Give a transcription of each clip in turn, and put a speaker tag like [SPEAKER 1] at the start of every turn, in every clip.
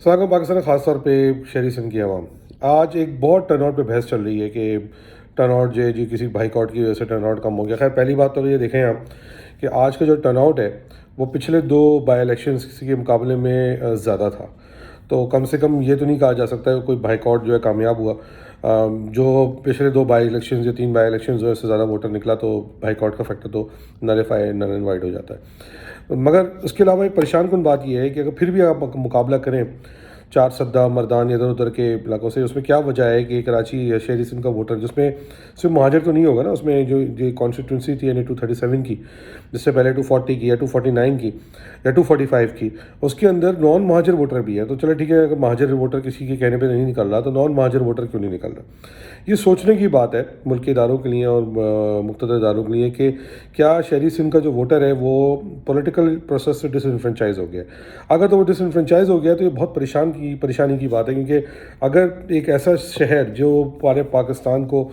[SPEAKER 1] سلاگم پاکستان خاص طور پہ شہری سندھ کی عوام آج ایک بہت ٹرن آؤٹ پہ بحث چل رہی ہے کہ ٹرن آؤٹ جو جی کسی بھائی کاٹ کی وجہ سے ٹرن آؤٹ کم ہو گیا. خیر پہلی بات تو یہ دیکھیں آپ کہ آج کا جو ٹرن آؤٹ ہے وہ پچھلے دو بائی الیکشنز کے مقابلے میں زیادہ تھا. تو کم سے کم یہ تو نہیں کہا جا سکتا کہ کوئی بھائی کاٹ جو ہے کامیاب ہوا. جو پچھلے دو بائی الیکشنز یا تین بائی الیکشنز جو ہے اس سے زیادہ ووٹر نکلا تو بھائی کاٹ کا فیکٹر تو نلیفائی نل اینڈ وائڈ ہو جاتا ہے. مگر اس کے علاوہ ایک پریشان کن بات یہ ہے کہ اگر پھر بھی آپ مقابلہ کریں چار سدہ مردان ادھر ادھر کے علاقوں سے, اس میں کیا وجہ ہے کہ کراچی یا شہری سندھ کا ووٹر جس میں صرف مہاجر تو نہیں ہوگا نا, اس میں جو کانسٹیٹوئنسی تھی یعنی 237 کی, جس سے پہلے 240 کی یا 249 کی یا 245 کی, اس کے اندر نان مہاجر ووٹر بھی ہے. تو چلو ٹھیک ہے, اگر مہاجر ووٹر کسی کے کہنے پہ نہیں نکل رہا تو نان مہاجر ووٹر کیوں نہیں نکل رہا. یہ سوچنے کی بات ہے ملکی اداروں کے لیے اور مقتدر اداروں کے لیے کہ کیا شہری سندھ کا جو ووٹر ہے وہ پولیٹیکل پروسیس سے ڈس انفرینچائز ہو گیا ہے. اگر تو وہ ڈس انفرینچائز ہو گیا تو یہ بہت پریشانی کی بات ہے, کیونکہ اگر ایک ایسا شہر جو پورے پاکستان کو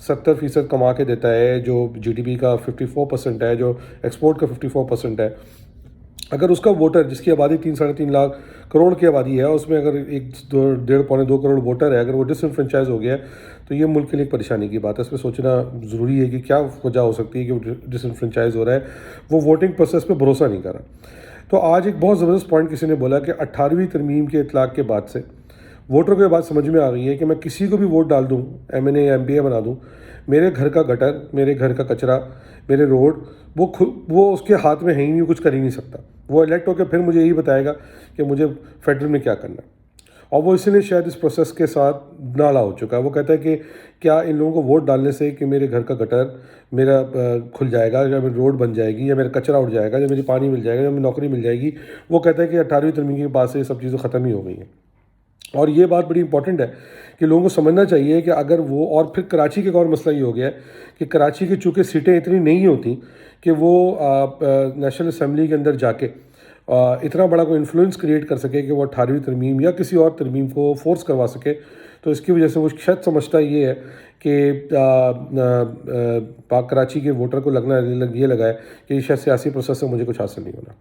[SPEAKER 1] 70% کما کے دیتا ہے, جو جی ڈی پی کا 54% ہے, جو ایکسپورٹ کا 54% ہے, اگر اس کا ووٹر جس کی آبادی 3-3.5 لاکھ کروڑ کی آبادی ہے, اس میں اگر 1.5-2 کروڑ ووٹر ہے, اگر وہ ڈس انفرینچائز ہو گیا ہے تو یہ ملک کے لیے ایک پریشانی کی بات ہے. اس پہ سوچنا ضروری ہے کہ کیا وجہ ہو سکتی ہے کہ وہ ڈس انفرینچائز ہو رہا ہے, وہ ووٹنگ پروسیس پہ بھروسہ نہیں کر رہا. تو آج ایک بہت زبردست پوائنٹ کسی نے بولا کہ 18ویں ترمیم کے اطلاق کے بعد سے ووٹروں کو یہ بات سمجھ میں آ گئی ہے کہ میں کسی کو بھی ووٹ ڈال دوں, ایم این اے یا ایم پی اے بنا دوں, میرے گھر کا گٹر, میرے گھر کا کچرا, میرے روڈ وہ اس کے ہاتھ میں ہے ہی نہیں, کچھ کر ہی نہیں سکتا. وہ الیکٹ ہو کے پھر مجھے یہی بتائے گا کہ مجھے فیڈرل میں کیا کرنا ہے. اور وہ اسی لیے شاید اس پروسیس کے ساتھ نالا ہو چکا ہے. وہ کہتا ہے کہ کیا ان لوگوں کو ووٹ ڈالنے سے کہ میرے گھر کا گٹر میرا کھل جائے گا, یا میری روڈ بن جائے گی, یا میرا کچرا اٹھ جائے گا, یا میری پانی مل جائے گا, یا میری نوکری مل جائے گی. وہ کہتا ہے کہ 18ویں ترمیم کے بعد سے یہ سب چیزیں ختم ہی ہو گئی ہیں. اور یہ بات بڑی امپورٹنٹ ہے کہ لوگوں کو سمجھنا چاہیے کہ اگر وہ, اور پھر کراچی کا ایک اور مسئلہ یہ ہو گیا ہے کہ کراچی کی چونکہ سیٹیں اتنی نہیں ہوتی کہ وہ نیشنل اسمبلی کے اندر جا کے اتنا بڑا کوئی انفلوئنس کریٹ کر سکے کہ وہ 18ویں ترمیم یا کسی اور ترمیم کو فورس کروا سکے. تو اس کی وجہ سے وہ شاید سمجھتا یہ ہے کہ پاک کراچی کے ووٹر کو یہ لگا ہے کہ شاید سیاسی پروسیس سے مجھے کچھ حاصل نہیں ہونا.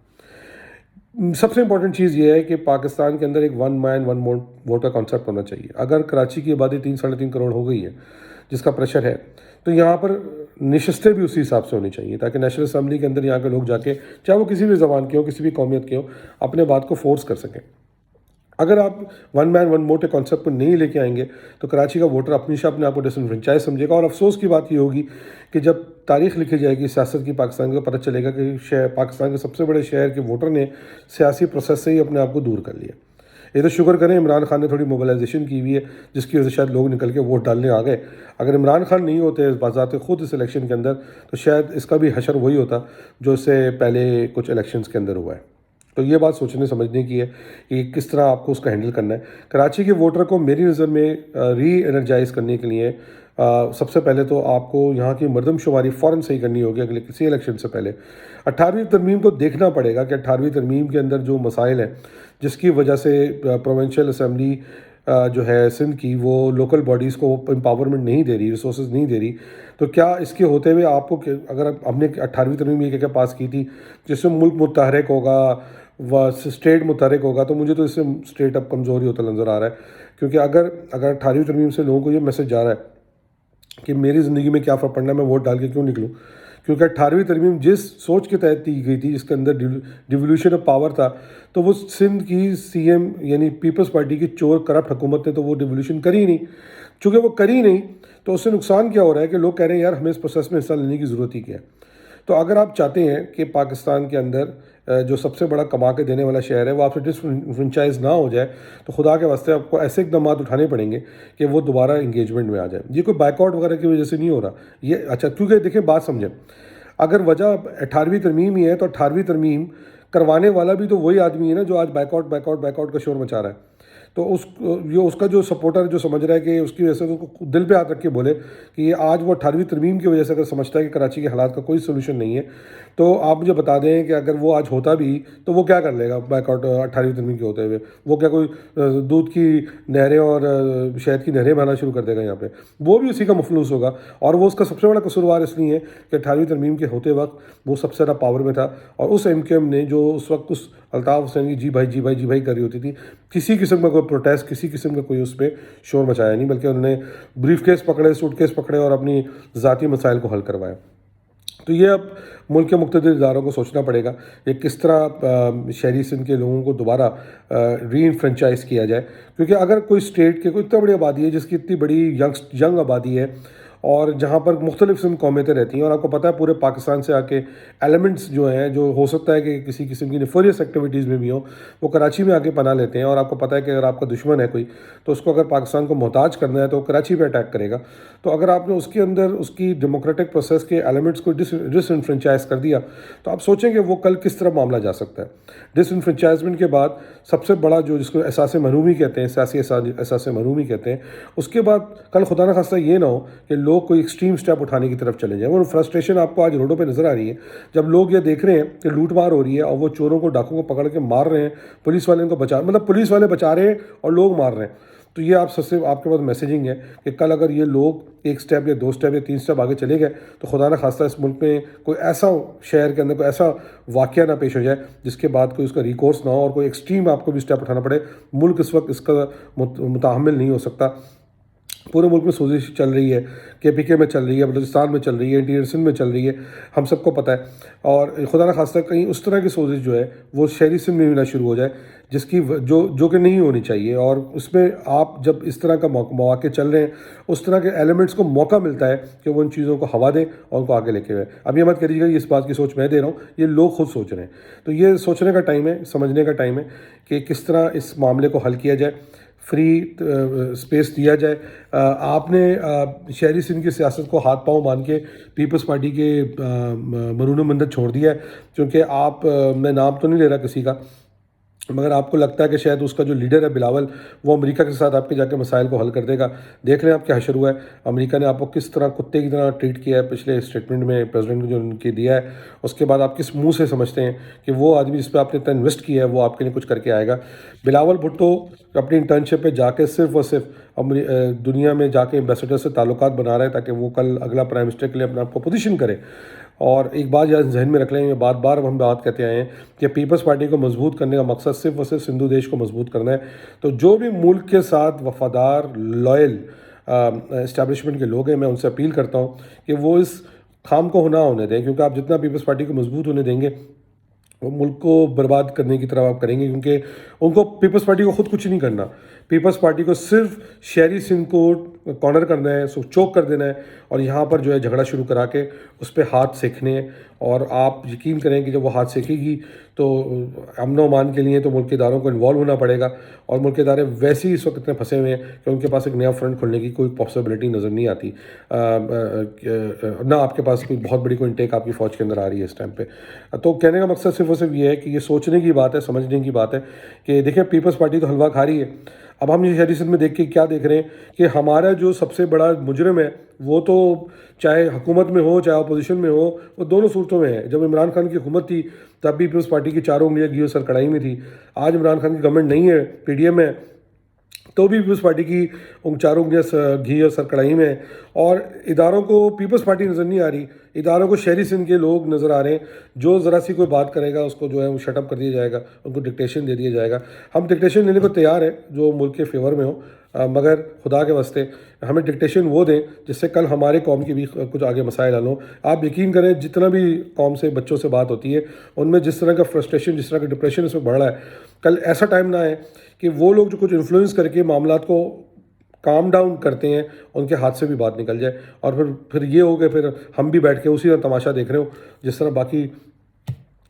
[SPEAKER 1] سب سے امپورٹنٹ چیز یہ ہے کہ پاکستان کے اندر ایک 1 مین 1 ووٹ کا کانسیپٹ ہونا چاہیے. اگر کراچی کی آبادی 3-3.5 کروڑ ہو گئی ہے جس کا پریشر ہے, تو یہاں پر نشستیں بھی اسی حساب سے ہونی چاہیے تاکہ نیشنل اسمبلی کے اندر یہاں کے لوگ جا کے, چاہے وہ کسی بھی زبان کے ہوں, کسی بھی قومیت کے ہوں, اپنے بات کو فورس کر سکیں. اگر آپ 1 مین 1 ووٹ کے کانسیپٹ کو نہیں لے کے آئیں گے تو کراچی کا ووٹر اپنے آپ کو ڈس انفرینچائز سمجھے گا. اور افسوس کی بات یہ ہوگی کہ جب تاریخ لکھی جائے گی سیاست کی پاکستان کا, پتہ چلے گا کہ پاکستان کے سب سے بڑے شہر کے ووٹر نے سیاسی پروسیس سے ہی اپنے آپ کو دور کر لیا. یہ تو شکر کریں عمران خان نے تھوڑی موبلائزیشن کی ہوئی ہے جس کی وجہ سے شاید لوگ نکل کے ووٹ ڈالنے آ گئے. اگر عمران خان نہیں ہوتے بذات خود اس الیکشن کے اندر تو شاید اس کا بھی حشر وہی ہوتا جو اس سے پہلے کچھ الیکشنز کے اندر ہوا ہے. تو یہ بات سوچنے سمجھنے کی ہے کہ کس طرح آپ کو اس کا ہینڈل کرنا ہے. کراچی کے ووٹر کو میری نظر میں ری انرجائز کرنے کے لیے سب سے پہلے تو آپ کو یہاں کی مردم شماری فوراً صحیح کرنی ہوگی اگلے کسی الیکشن سے پہلے. 18ویں ترمیم کو دیکھنا پڑے گا کہ 18ویں ترمیم کے اندر جو مسائل ہیں جس کی وجہ سے پروونشل اسمبلی جو ہے سندھ کی وہ لوکل باڈیز کو امپاورمنٹ نہیں دے رہی, ریسورسز نہیں دے رہی, تو کیا اس کے ہوتے ہوئے آپ کو, اگر ہم نے 18ویں ترمیم یہ کیا پاس کی تھی جس سے ملک متحرک ہوگا و اسٹیٹ متحرک ہوگا, تو مجھے تو اس سے اسٹیٹ اب کمزور ہی ہوتا نظر آ رہا ہے. کیونکہ اگر 18ویں ترمیم سے لوگوں کو یہ میسج جا رہا ہے کہ میری زندگی میں کیا فرق پڑنا ہے, میں ووٹ ڈال کے کیوں نکلوں, کیونکہ 18ویں ترمیم جس سوچ کے تحت دی گئی تھی جس کے اندر ڈیولیوشن آف پاور تھا, تو وہ سندھ کی سی ایم یعنی پیپلز پارٹی کی چور کرپٹ حکومت نے تو وہ ڈیولیوشن کری نہیں. چونکہ وہ کری نہیں تو اس سے نقصان کیا ہو رہا ہے کہ لوگ کہہ رہے ہیں یار ہمیں اس پروسیس میں حصہ لینے کی ضرورت ہی کیا ہے. تو اگر آپ چاہتے ہیں کہ پاکستان کے اندر جو سب سے بڑا کما کے دینے والا شہر ہے وہ آپ سے ڈس انفرینچائز نہ ہو جائے, تو خدا کے واسطے آپ کو ایسے اقدامات اٹھانے پڑیں گے کہ وہ دوبارہ انگیجمنٹ میں آ جائے. یہ کوئی بائیک آؤٹ وغیرہ کی وجہ سے نہیں ہو رہا یہ. اچھا, کیونکہ دیکھیں بات سمجھیں, اگر وجہ 18ویں ترمیم ہی ہے تو 18ویں ترمیم کروانے والا بھی تو وہی آدمی ہے نا جو آج بائیک آؤٹ کا شور مچا رہا ہے. تو اس کا جو سپورٹر جو سمجھ رہا ہے کہ اس کی وجہ سے اس کو دل پہ ہاتھ رکھ کے بولے کہ یہ آج وہ 18ویں ترمیم کی وجہ سے اگر سمجھتا ہے کہ کراچی کے حالات کا کوئی سولوشن نہیں ہے, تو آپ مجھے بتا دیں کہ اگر وہ آج ہوتا بھی تو وہ کیا کر لے گا بائیک آؤٹ 18ویں ترمیم کے ہوتے ہوئے. وہ کیا کوئی دودھ کی نہریں اور شہد کی نہریں بہانا شروع کر دے گا یہاں پہ؟ وہ بھی اسی کا مفلوس ہوگا. اور وہ اس کا سب سے بڑا قصوروار اس لیے ہے کہ 18ویں ترمیم کے ہوتے وقت وہ سب سے زیادہ پاور میں تھا, اور اس ایم کیو ایم نے جو اس وقت اس الطاف حسین کی جی بھائی جی بھائی جی بھائی کری ہوتی تھی. کسی قسم کا کوئی پروٹیسٹ, کسی قسم کا کوئی اس پہ شور مچایا نہیں, بلکہ انہوں نے بریف کیس پکڑے, سوٹ کیس پکڑے اور اپنی ذاتی مسائل کو حل کروایا. تو یہ اب ملک کے مقتدر اداروں کو سوچنا پڑے گا کہ کس طرح شہری سندھ کے لوگوں کو دوبارہ ری انفرنچائز کیا جائے, کیونکہ اگر کوئی اسٹیٹ کے کوئی اتنا بڑی آبادی ہے جس کی اتنی بڑی ینگ آبادی ہے, اور جہاں پر مختلف قسم قومیتیں رہتی ہیں, اور آپ کو پتہ ہے پورے پاکستان سے آ کے ایلیمنٹس جو ہیں, جو ہو سکتا ہے کہ کسی قسم کی نیفوریس ایکٹیویٹیز میں بھی ہوں, وہ کراچی میں آ کے پناہ لیتے ہیں. اور آپ کو پتہ ہے کہ اگر آپ کا دشمن ہے کوئی, تو اس کو اگر پاکستان کو محتاج کرنا ہے تو وہ کراچی پہ اٹیک کرے گا. تو اگر آپ نے اس کے اندر اس کی ڈیموکریٹک پروسیس کے ایلیمنٹس کو ڈس انفرنچائز کر دیا, تو آپ سوچیں کہ وہ کل کس طرح معاملہ جا سکتا ہے. ڈس انفرنچائزمنٹ کے بعد سب سے بڑا جو جس کو احساس محرومی کہتے ہیں, سیاسی احساس محرومی کہتے ہیں, اس کے بعد کل خدا نہ خواستہ یہ نہ ہو کہ لوگ کوئی ایکسٹریم اسٹیپ اٹھانے کی طرف چلے جائیں. وہ فرسٹریشن آپ کو آج روڈوں پہ نظر آ رہی ہے, جب لوگ یہ دیکھ رہے ہیں کہ لوٹ مار ہو رہی ہے اور وہ چوروں کو ڈاکوں کو پکڑ کے مار رہے ہیں, پولیس والے ان کو پولیس والے بچا رہے ہیں اور لوگ مار رہے ہیں. تو یہ آپ سب سے آپ کے پاس میسیجنگ ہے کہ کل اگر یہ لوگ ایک سٹیپ یا 2 سٹیپ یا 3 سٹیپ آگے چلے گئے, تو خدا نہ خواستہ اس ملک میں کوئی ایسا شہر کے اندر کوئی ایسا واقعہ نہ پیش ہو جائے جس کے بعد کوئی اس کا ریکورس نہ ہو اور کوئی ایکسٹریم آپ کو بھی سٹیپ اٹھانا پڑے. ملک اس وقت اس کا متحمل نہیں ہو سکتا. پورے ملک میں سوزش چل رہی ہے, کے پی کے میں چل رہی ہے, بلوچستان میں چل رہی ہے, انٹیریئر سندھ میں چل رہی ہے, ہم سب کو پتہ ہے. اور خدا نہ خواستہ کہیں اس طرح کی سوزش جو ہے وہ شہری سندھ میں بھی نہ شروع ہو جائے, جس کی جو کہ نہیں ہونی چاہیے. اور اس میں آپ جب اس طرح کا مواقع چل رہے ہیں, اس طرح کے ایلیمنٹس کو موقع ملتا ہے کہ وہ ان چیزوں کو ہوا دیں اور ان کو آگے لے کے ہوئے. اب یہ مت کریے گا یہ اس بات کی سوچ میں دے رہا ہوں, یہ لوگ خود سوچ رہے ہیں. تو یہ سوچنے کا ٹائم ہے, سمجھنے کا ٹائم ہے کہ کس طرح اس معاملے کو حل کیا جائے, فری اسپیس دیا جائے. آپ نے شہری سندھ کی سیاست کو ہاتھ پاؤں باندھ کے پیپلز پارٹی کے مرہون مندت چھوڑ دیا ہے, کیونکہ آپ, میں نام تو نہیں لے رہا کسی کا, مگر آپ کو لگتا ہے کہ شاید اس کا جو لیڈر ہے بلاول, وہ امریکہ کے ساتھ آپ کے جا کے مسائل کو حل کر دے گا. دیکھ لیں آپ کیا حشر ہوا ہے. امریکہ نے آپ کو کس طرح کتے کی طرح ٹریٹ کیا ہے پچھلے اسٹیٹمنٹ میں پریزیڈنٹ کو جو ان کی دیا ہے. اس کے بعد آپ کس منہ سے سمجھتے ہیں کہ وہ آدمی جس پہ آپ نے اتنا انویسٹ کیا ہے وہ آپ کے لیے کچھ کر کے آئے گا. بلاول بھٹو اپنی انٹرنشپ پہ جا کے صرف اور صرف دنیا میں جا کے ایمبیسڈر سے تعلقات بنا رہے ہیں تاکہ وہ کل اگلا پرائم منسٹر کے لیے اپنے آپ کو پوزیشن کرے. اور ایک بات یاد ذہن میں رکھ لیں, یہ بار ہم بات کہتے آئے ہیں کہ پیپلز پارٹی کو مضبوط کرنے کا مقصد صرف اور صرف سندھو دیش کو مضبوط کرنا ہے. تو جو بھی ملک کے ساتھ وفادار لائل اسٹیبلشمنٹ کے لوگ ہیں, میں ان سے اپیل کرتا ہوں کہ وہ اس خام کو نہ ہونے دیں, کیونکہ آپ جتنا پیپلز پارٹی کو مضبوط ہونے دیں گے وہ ملک کو برباد کرنے کی طرف آپ کریں گے. کیونکہ ان کو پیپلز پارٹی کو خود کچھ نہیں کرنا, پیپلز پارٹی کو صرف شہری سندھ کو کارنر کرنا ہے, چوک کر دینا ہے, اور یہاں پر جو ہے جھگڑا شروع کرا کے اس پہ ہاتھ سیکھنے ہیں. اور آپ یقین کریں کہ جب وہ ہاتھ سیکھے گی تو امن و امان کے لیے تو ملک کے اداروں کو انوالو ہونا پڑے گا. اور ملک کے ادارے ویسے ہی اس وقت اتنے پھنسے ہوئے ہیں کہ ان کے پاس ایک نیا فرنٹ کھولنے کی کوئی پاسبلٹی نظر نہیں آتی, نہ آپ کے پاس کوئی بہت بڑی کوئی انٹیک آپ کی فوج کے اندر آ رہی ہے اس ٹائم پہ. تو کہنے کا مقصد صرف اور صرف یہ ہے کہ یہ سوچنے کی بات ہے, سمجھنے کی بات ہے کہ دیکھیں پیپلز پارٹی تو حلوہ کھا رہی ہے. اب ہم یہ شہری سندھ میں دیکھ کے کیا دیکھ رہے ہیں کہ ہمارا جو سب سے بڑا مجرم ہے وہ تو چاہے حکومت میں ہو چاہے اپوزیشن میں ہو, وہ دونوں صورتوں میں ہے. جب عمران خان کی حکومت تھی تب بھی پیپلز پارٹی کی چاروں انگلیاں گھی اور سر کڑائی میں تھی. آج عمران خان کی گورنمنٹ نہیں ہے, پی ڈی ایم ہے, تو بھی پیپلز پارٹی کی چاروں انگلیاں گھی اور سر کڑائی میں ہیں. اور اداروں کو پیپلز پارٹی نظر نہیں آ رہی, اداروں کو شہری سندھ کے لوگ نظر آ رہے ہیں. جو ذرا سی کوئی بات کرے گا اس کو جو ہے وہ شٹ اپ کر دیا جائے گا, ان کو ڈکٹیشن دے دیا جائے گا. ہم ڈکٹیشن لینے کو تیار ہیں جو ملک کے فیور میں ہو, مگر خدا کے واسطے ہمیں ڈکٹیشن وہ دیں جس سے کل ہمارے قوم کی بھی کچھ آگے مسائل حل ہوں. آپ یقین کریں جتنا بھی قوم سے بچوں سے بات ہوتی ہے ان میں جس طرح کا فرسٹریشن, جس طرح کا ڈپریشن اس میں بڑھ رہا ہے, کل ایسا ٹائم نہ آئے کہ وہ لوگ جو کچھ انفلوئنس کر کے معاملات کو کام ڈاؤن کرتے ہیں ان کے ہاتھ سے بھی بات نکل جائے. اور پھر یہ ہو کہ پھر ہم بھی بیٹھ کے اسی طرح تماشا دیکھ رہے ہوں جس طرح باقی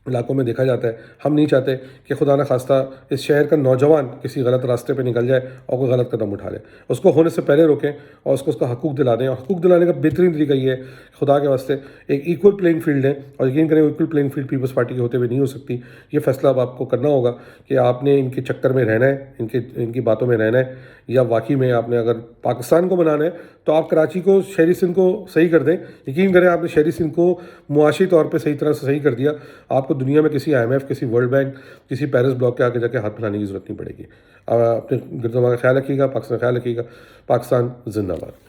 [SPEAKER 1] علاقوں میں دیکھا جاتا ہے. ہم نہیں چاہتے کہ خدا نہ خواستہ اس شہر کا نوجوان کسی غلط راستے پہ نکل جائے اور کوئی غلط قدم اٹھا لے. اس کو ہونے سے پہلے روکیں اور اس کا حقوق دلا دیں. اور حقوق دلانے کا بہترین طریقہ یہ ہے خدا کے واسطے ایک ایکول پلینگ فیلڈ ہے. اور یقین کریں equal playing field Peoples Party کے ہوتے ہوئے نہیں ہو سکتی. یہ فیصلہ اب آپ کو کرنا ہوگا کہ آپ نے ان کے چکر میں رہنا ہے, ان کی باتوں میں رہنا ہے, یا واقعی میں آپ نے اگر پاکستان کو بنانا ہے تو آپ کراچی کو, شہری سندھ کو صحیح کر دیں. یقین کریں آپ نے شہری سندھ کو معاشی طور پہ صحیح طرح سے صحیح کر دیا, آپ کو دنیا میں کسی IMF, کسی ورلڈ بینک, کسی پیرس بلاک کے آگے جا کے ہاتھ پھیلانے کی ضرورت نہیں پڑے گی. اپنے گردوں کا خیال رکھیے گا, پاکستان کا خیال رکھیے گا. پاکستان زندہ باد.